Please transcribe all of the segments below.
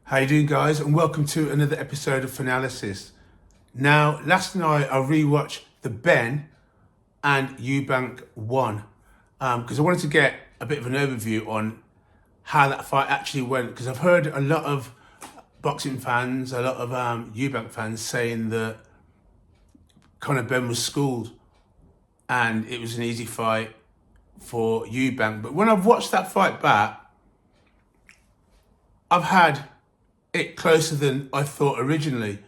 How you doing, guys? And welcome to another episode of Finalysis. Now, last night I rewatched the Benn and Eubank one because I wanted to get a bit of an overview on how that fight actually went, because I've heard a lot of boxing fans, a lot of Eubank fans saying that Conor Benn was schooled and it was an easy fight for Eubank. But when I've watched that fight back, I've had it closer than I thought originally.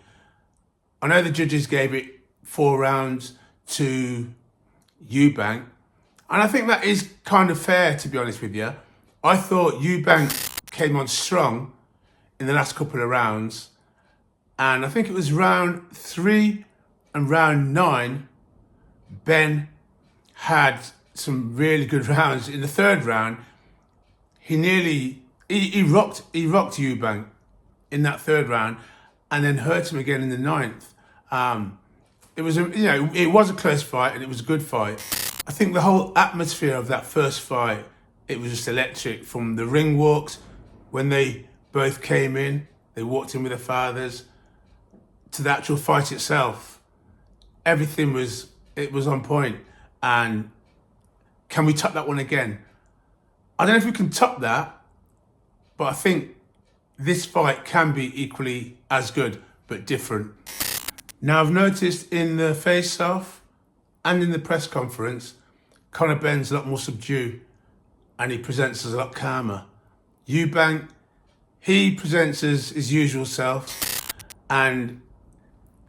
I know the judges gave it 4 rounds to Eubank, and I think that is kind of fair, to be honest with you. I thought Eubank came on strong in the last couple of rounds, and I think it was round 3 and round 9, Benn had some really good rounds. In the third round, he rocked Eubank in that third round, and then hurt him again in the 9th. It was a close fight and it was a good fight. I think the whole atmosphere of that first fight, it was just electric. From the ring walks, when they both came in, they walked in with their fathers, to the actual fight itself. Everything was on point. And can we top that one again? I don't know if we can top that, but I think this fight can be equally as good, but different. Now, I've noticed in the face-off and in the press conference, Conor Benn's a lot more subdued and he presents as a lot calmer. Eubank, he presents as his usual self, and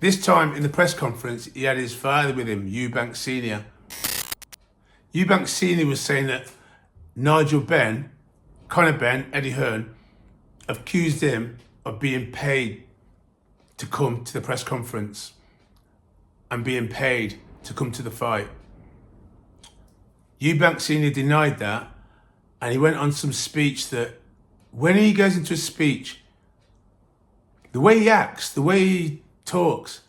this time in the press conference, he had his father with him, Eubank Sr. Eubank Sr. was saying that Nigel Benn, Conor Benn, Eddie Hearn, accused him of being paid to come to the press conference and being paid to come to the fight. Eubank Sr. denied that, and he went on some speech that when he goes into a speech, the way he acts, the way he talks,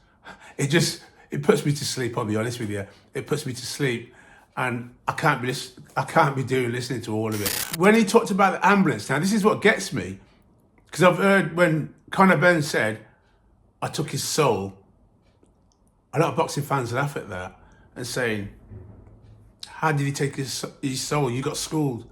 it puts me to sleep, I'll be honest with you. It puts me to sleep, and I can't be listening to all of it. When he talked about the ambulance, now this is what gets me, because I've heard when Conor Benn said, "I took his soul," a lot of boxing fans laugh at that and saying, how did he take his soul? You got schooled.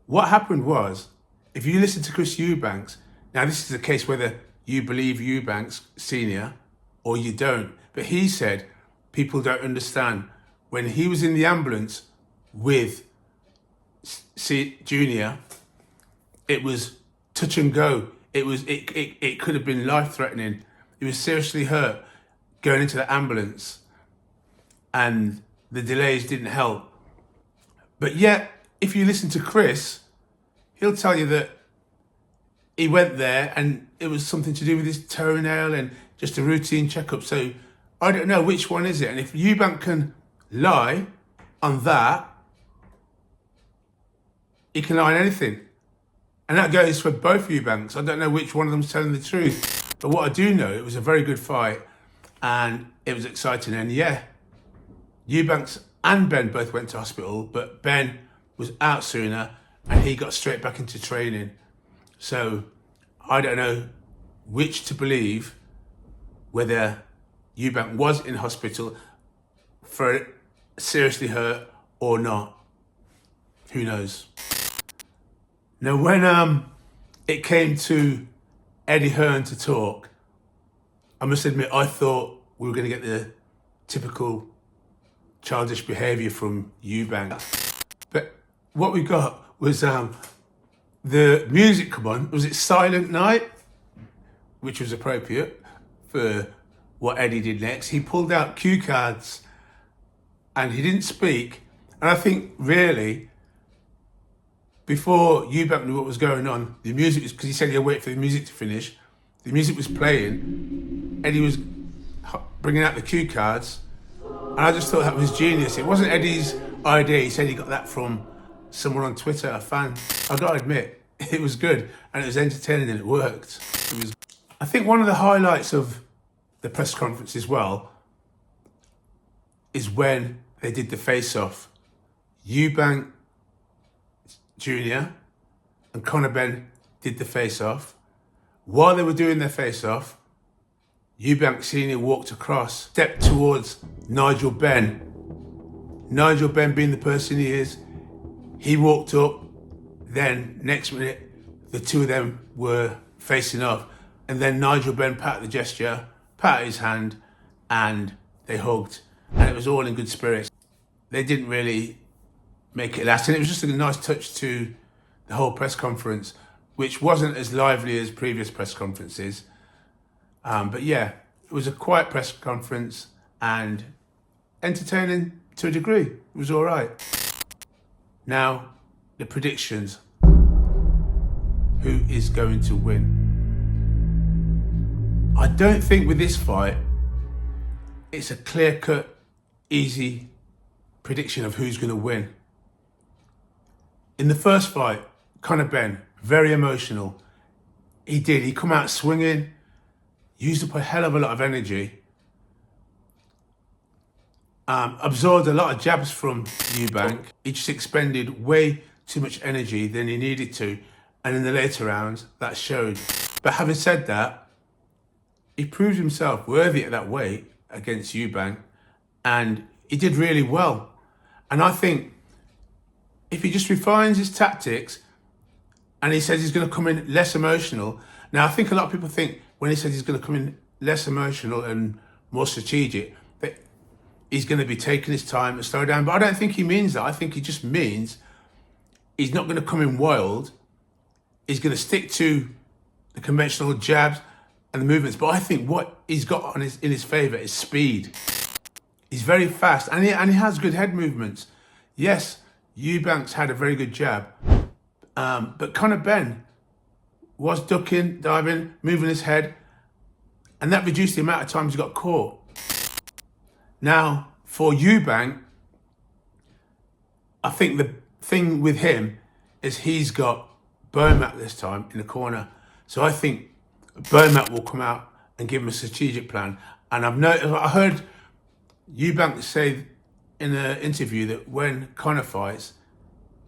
What happened was, if you listen to Chris Eubanks, now this is a case whether you believe Eubanks Sr. or you don't, but he said people don't understand. When he was in the ambulance with Junior, it was touch and go. It could have been life-threatening. He was seriously hurt going into the ambulance, and the delays didn't help. But yet, if you listen to Chris, he'll tell you that he went there and it was something to do with his toenail and just a routine checkup. So I don't know which one is it. And if Eubank can lie on that, he can lie on anything. And that goes for both Eubanks. I don't know which one of them's telling the truth. But what I do know, it was a very good fight and it was exciting. And yeah, Eubanks and Benn both went to hospital, but Benn was out sooner and he got straight back into training. So I don't know which to believe, whether Eubank was in hospital for seriously hurt or not. Who knows? Now, when it came to Eddie Hearn to talk, I must admit, I thought we were going to get the typical childish behaviour from Eubank. But what we got was the music come on. Was it Silent Night? Which was appropriate for what Eddie did next. He pulled out cue cards and he didn't speak. And I think really, before Eubank knew what was going on, the music was, because he said he'd wait for the music to finish. The music was playing. Eddie was bringing out the cue cards. And I just thought that was genius. It wasn't Eddie's idea. He said he got that from someone on Twitter, a fan. I got to admit, it was good and it was entertaining and it worked. I think one of the highlights of the press conference as well is when they did the face-off. Eubank Jr. and Conor Benn did the face-off. While they were doing their face-off, Eubank Sr. walked across, stepped towards Nigel Benn. Nigel Benn, being the person he is, he walked up. Then next minute, the two of them were facing off. And then Nigel Benn patted the gesture, patted his hand, and they hugged. And it was all in good spirits. They didn't really make it last. And it was just a nice touch to the whole press conference, which wasn't as lively as previous press conferences. But yeah, it was a quiet press conference and entertaining to a degree. It was all right. Now, the predictions. Who is going to win? I don't think with this fight, it's a clear-cut, easy prediction of who's going to win. In the first fight, Conor Benn, very emotional. He come out swinging, used up a hell of a lot of energy, absorbed a lot of jabs from Eubank. He just expended way too much energy than he needed to. And in the later rounds, that showed. But having said that, he proved himself worthy at that weight against Eubank, and he did really well. And I think if he just refines his tactics and he says he's going to come in less emotional. Now, I think a lot of people think when he says he's going to come in less emotional and more strategic, that he's going to be taking his time and slow down. But I don't think he means that. I think he just means he's not going to come in wild. He's going to stick to the conventional jabs and the movements. But I think what he's got in his favour is speed. He's very fast, and he has good head movements. Yes, Eubank's had a very good jab. But Conor Benn was ducking, diving, moving his head, and that reduced the amount of times he got caught. Now, for Eubank, I think the thing with him is he's got Bermat this time in the corner. So I think Bermat will come out and give him a strategic plan. And I heard Eubank say in an interview that when Conor fights,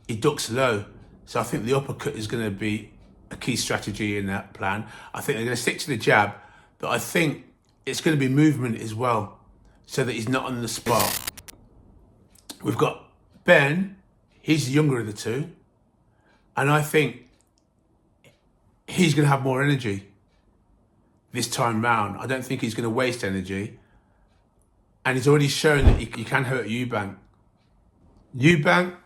he ducks low. So I think the uppercut is going to be a key strategy in that plan. I think they're going to stick to the jab, but I think it's going to be movement as well, so that he's not on the spot. We've got Ben, he's the younger of the two, and I think he's going to have more energy this time round. I don't think he's going to waste energy, and he's already shown that he can hurt Eubank. Eubank,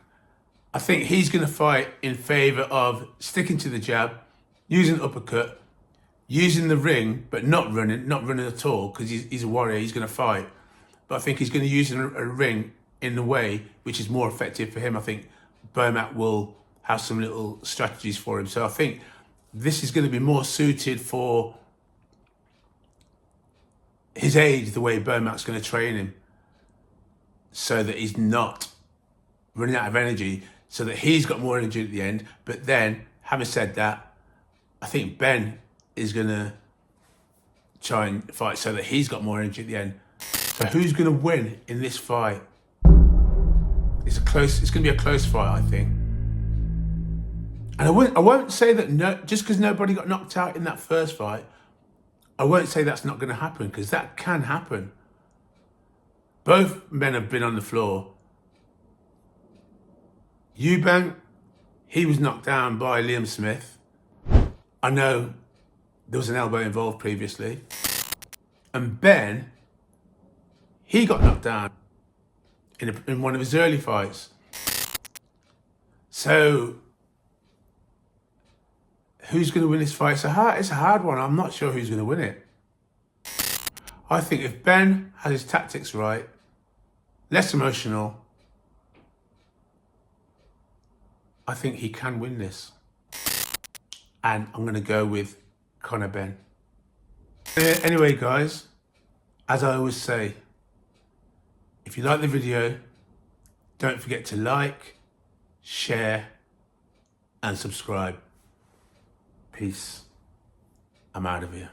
I think he's going to fight in favour of sticking to the jab, using the uppercut, using the ring, but not running at all, because he's a warrior, he's going to fight. But I think he's going to use a ring in the way which is more effective for him. I think Bermat will have some little strategies for him. So I think this is going to be more suited for his age, the way Bermat's going to train him, so that he's not running out of energy, so that he's got more energy at the end. But then, having said that, I think Ben is going to try and fight so that he's got more energy at the end. So who's going to win in this fight? It's going to be a close fight, I think. And I won't say that just because nobody got knocked out in that first fight, I won't say that's not going to happen, because that can happen. Both men have been on the floor. Eubank, he was knocked down by Liam Smith. I know there was an elbow involved previously. And Ben, he got knocked down in one of his early fights. So, who's going to win this fight? It's a hard one. I'm not sure who's going to win it. I think if Ben has his tactics right, less emotional, I think he can win this. And I'm going to go with Conor Benn. Anyway, guys, as I always say, if you like the video, don't forget to like, share, and subscribe. Peace. I'm out of here.